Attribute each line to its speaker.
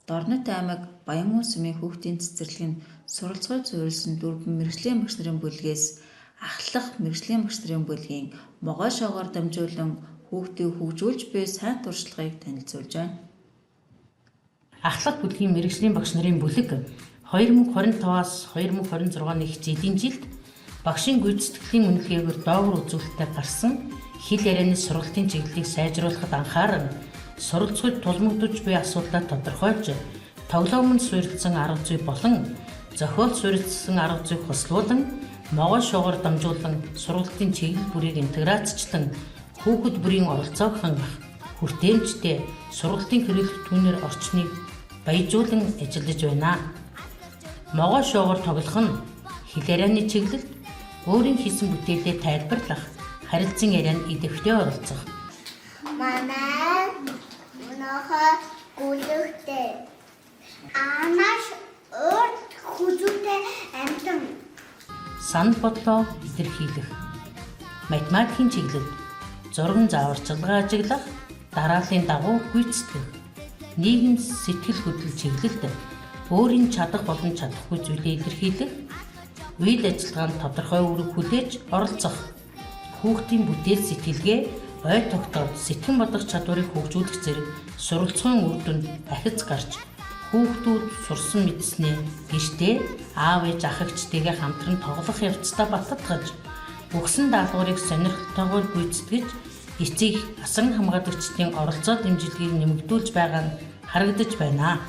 Speaker 1: Дорнот аймаг Баян сумын хүүхдийн цэцэрлэгийн суралцгой суурилсан дөрвөн мэргэжлийн багш нарын бүлгээс ахлах мэргэжлийн багш нарын бүлгийн могой шоогоор дамжуулан хүүхдийг хөгжүүлж буй сайн туршлагыг танилцуулж байна.
Speaker 2: Ахлах бүлгийн мэргэжлийн багш нарын бүлэг 2025-аас 2026 их жилийн жилд багшийн гүйцэтгэлийн үнэлгээгээр доогуур үзүүлэлтээр гарсан хэл ярианы сургалтын чиглэлийг сайжруулахад анхааран суралцгүйд тулмагдж буй асуудлаа тодорхойлж, тоглоомонд суурилсан арга зүй болон зохиол суурилсан арга зүйг хослуулан, могой шоогоор дамжуулан сургалтын чиглэл бүрийг интеграцчлан хүүхэд бүрийн оролцоог хангах хүртээмжтэй сургалтын хэрэглэх түүнэр орчныг баяжуулан ажиллаж байна. Могой шоогоор тоглох нь хэл ярианы чиглэлд өөрийн хийсэн бүтээлээ тайлбарлах, харилцан ярианд идэвхтэй оролцох.
Speaker 3: Манай өнөөхөө гүлэгтэй анаш урд хүзүүтэй амтан
Speaker 2: Санал бодлоо илэрхийлэх. Математикийн чиглэлд зурган зааварчилгаа ажиглах, дарааллын дагуу гүйцэтгэх. Нийгэм сэтгэл хөдлөл чиглэлд өөрийн чадах болон чадахгүй зүйлээ илэрхийлэх, үйл ажиллагаанд тодорхой үүрэг хүлээж оролцох. Хүүхдийн бүтээл сэтгэлгээ, ой тогтоол, сэтгэн бодох чадварыг хөгжүүлэх зэрэг суралцгын үр дүнд ахиц гарч хүүхдүүд сурсан мэдснээ гэртээ аав ээж ах эгчтэйгээ хамтран тоглох явцдаа баттгаж өгсөн даалгаврыг сонирхолтойгоор гүйцэтгэж эцэг асран хамгаалагчдын оролцоо дэмжлэгийг нэмэгдүүлж байгаа нь харагдаж байна.